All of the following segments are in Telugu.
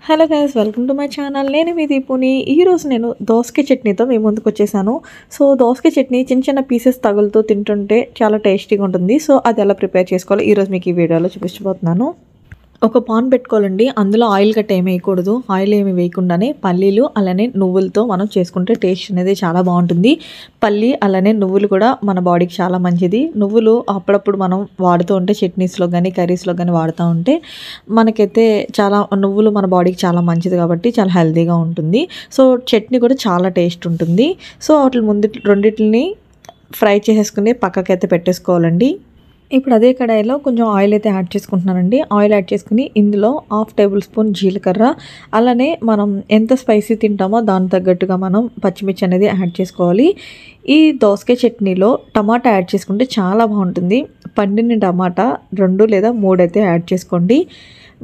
Hello guys, welcome to my channel. నేను మీ దీపుని. ఈరోజు నేను దోసకాయ చట్నీతో మీ ముందుకు వచ్చేసాను. సో దోసకాయ చట్నీ చిన్న చిన్న పీసెస్ తగులుతూ తింటుంటే చాలా టేస్టీగా ఉంటుంది. సో అది ఎలా ప్రిపేర్ చేసుకోవాలో ఈరోజు మీకు ఈ వీడియోలో చూపించబోతున్నాను. ఒక పాన్ పెట్టుకోవాలండి. అందులో ఆయిల్ గట్ట ఏమి వేయకూడదు. ఆయిల్ ఏమి వేయకుండానే పల్లీలు అలానే నువ్వులతో మనం చేసుకుంటే టేస్ట్ అనేది చాలా బాగుంటుంది. పల్లి అలానే నువ్వులు కూడా మన బాడీకి చాలా మంచిది. నువ్వులు అప్పుడప్పుడు మనం వాడుతూ ఉంటే చట్నీస్లో కానీ కర్రీస్లో కానీ వాడుతూ ఉంటే మనకైతే చాలా నువ్వులు మన బాడీకి చాలా మంచిది కాబట్టి చాలా హెల్తీగా ఉంటుంది. సో చట్నీ కూడా చాలా టేస్ట్ ఉంటుంది. సో వాటి ముందు రెండింటిని ఫ్రై చేసేసుకుని పక్కకైతే పెట్టేసుకోవాలండి. ఇప్పుడు అదే కడాయిలో కొంచెం ఆయిల్ అయితే యాడ్ చేసుకుంటున్నానండి. ఆయిల్ యాడ్ చేసుకుని ఇందులో 1/2 టేబుల్ స్పూన్ జీలకర్ర అలానే మనం ఎంత స్పైసీ తింటామో దానికి తగ్గట్టుగా మనం పచ్చిమిర్చి అనేది యాడ్ చేసుకోవాలి. ఈ దోసకాయ చట్నీలో టమాటా యాడ్ చేసుకుంటే చాలా బాగుంటుంది. పండిన టమాటా 2 లేదా 3 అయితే యాడ్ చేసుకోండి.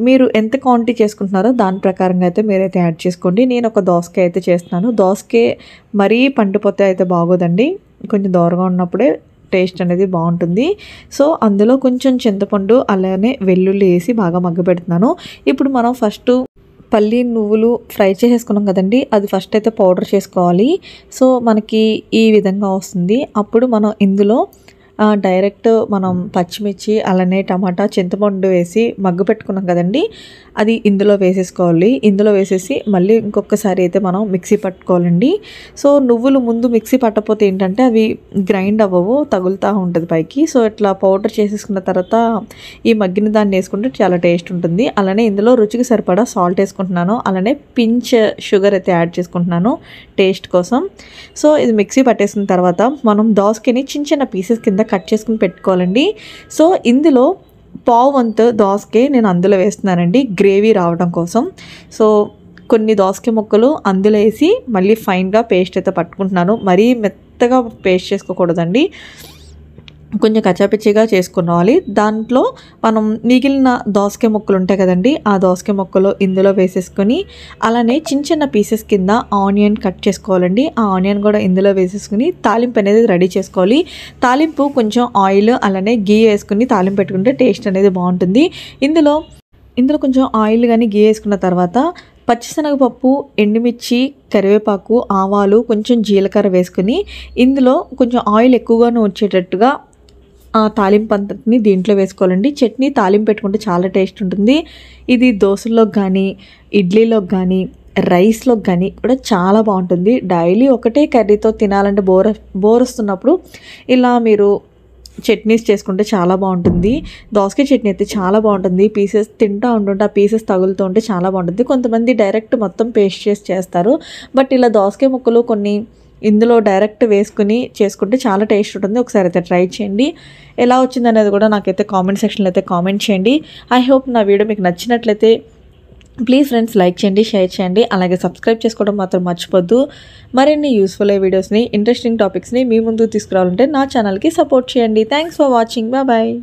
మీరు ఎంత క్వాంటిటీ చేసుకుంటున్నారో దాని ప్రకారంగా అయితే మీరైతే యాడ్ చేసుకోండి. నేను ఒక దోసకాయ అయితే చేస్తున్నాను. దోసకాయ మరీ పండిపోతే అయితే బాగోదండి. కొంచెం దూరంగా ఉన్నప్పుడే టేస్ట్ అనేది బాగుంటుంది. సో అందులో కొంచెం చింతపండు అలానే వెల్లుల్లి వేసి బాగా మగ్గబెడుతున్నాను. ఇప్పుడు మనం ఫస్ట్ పల్లి నువ్వులు ఫ్రై చేసేసుకున్నాం కదండి, అది ఫస్ట్ అయితే పౌడర్ చేసుకోవాలి. సో మనకి ఈ విధంగా వస్తుంది. అప్పుడు మనం ఇందులో డైరెక్ట్ మనం పచ్చిమిర్చి అలానే టమాటా చింతపండు వేసి మగ్గు పెట్టుకున్నాం కదండి, అది ఇందులో వేసేసుకోవాలి. ఇందులో వేసేసి మళ్ళీ ఇంకొకసారి అయితే మనం మిక్సీ పట్టుకోవాలండి. సో నువ్వులు ముందు మిక్సీ పట్టకపోతే ఏంటంటే అవి గ్రైండ్ అవ్వవు, తగులుతూ ఉంటుంది పైకి. సో ఇట్లా పౌడర్ చేసేసుకున్న తర్వాత ఈ మగ్గిన దాన్ని వేసుకుంటే చాలా టేస్ట్ ఉంటుంది. అలానే ఇందులో రుచికి సరిపడా సాల్ట్ వేసుకుంటున్నాను. అలానే పించ్ షుగర్ అయితే యాడ్ చేసుకుంటున్నాను టేస్ట్ కోసం. సో ఇది మిక్సీ పట్టేసిన తర్వాత మనం దోసకాయని చిన్న చిన్న పీసెస్ కింద కట్ చేసుకుని పెట్టుకోవాలండి. సో ఇందులో పావు వంతు దోసకాయ నేను అందులో వేస్తున్నానండి గ్రేవీ రావడం కోసం. సో కొన్ని దోసకాయ ముక్కలు అందులో వేసి మళ్ళీ ఫైన్గా పేస్ట్ అయితే పట్టుకుంటున్నాను. మరీ మెత్తగా పేస్ట్ చేసుకోకూడదండి, కొంచెం కచ్చాపిచ్చిగా చేసుకోవాలి. దాంట్లో మనం మిగిలిన దోసకాయ ముక్కలు ఉంటాయి కదండి, ఆ దోసకాయ ముక్కలు ఇందులో వేసేసుకొని అలానే చిన్న చిన్న పీసెస్ కింద ఆనియన్ కట్ చేసుకోవాలండి. ఆ ఆనియన్ కూడా ఇందులో వేసేసుకుని తాలింపు అనేది రెడీ చేసుకోవాలి. తాలింపు కొంచెం ఆయిల్ అలానే గీ వేసుకుని తాలింపు పెట్టుకుంటే టేస్ట్ అనేది బాగుంటుంది. ఇందులో కొంచెం ఆయిల్ కానీ గీ వేసుకున్న తర్వాత పచ్చిశనగపప్పు, ఎండుమిర్చి, కరివేపాకు, ఆవాలు, కొంచెం జీలకర్ర వేసుకుని ఇందులో కొంచెం ఆయిల్ ఎక్కువగానే వచ్చేటట్టుగా తాలింపు అంతటిని దీంట్లో వేసుకోవాలండి. చట్నీ తాలింపు పెట్టుకుంటే చాలా టేస్ట్ ఉంటుంది. ఇది దోశల్లోకి కానీ ఇడ్లీలోకి కానీ రైస్లోకి కానీ కూడా చాలా బాగుంటుంది. డైలీ ఒకటే కర్రీతో తినాలంటే బోర్ వస్తున్నప్పుడు ఇలా మీరు చట్నీస్ చేసుకుంటే చాలా బాగుంటుంది. దోసకాయ చట్నీ అయితే చాలా బాగుంటుంది. పీసెస్ తింటూ ఉంటుంటే ఆ పీసెస్ తగులుతూ ఉంటే చాలా బాగుంటుంది. కొంతమంది డైరెక్ట్ మొత్తం పేస్ట్ చేసి చేస్తారు. బట్ ఇలా దోసకాయ ముక్కలు కొన్ని ఇందులో డైరెక్ట్ వేసుకుని చేసుకుంటే చాలా టేస్ట్ ఉంటుంది. ఒకసారి అయితే ట్రై చేయండి. ఎలా వచ్చింది అనేది కూడా నాకైతే కామెంట్ సెక్షన్లో అయితే కామెంట్ చేయండి. ఐ హోప్ నా వీడియో మీకు నచ్చినట్లయితే ప్లీజ్ ఫ్రెండ్స్ లైక్ చేయండి, షేర్ చేయండి, అలాగే సబ్స్క్రైబ్ చేసుకోవడం మాత్రం మర్చిపోద్దు. మరిన్ని యూస్ఫుల్ వీడియోస్ని ఇంట్రెస్టింగ్ టాపిక్స్ని మీ ముందుకు తీసుకురావాలంటే నా ఛానల్కి సపోర్ట్ చేయండి. Thanks for watching. బాయ్.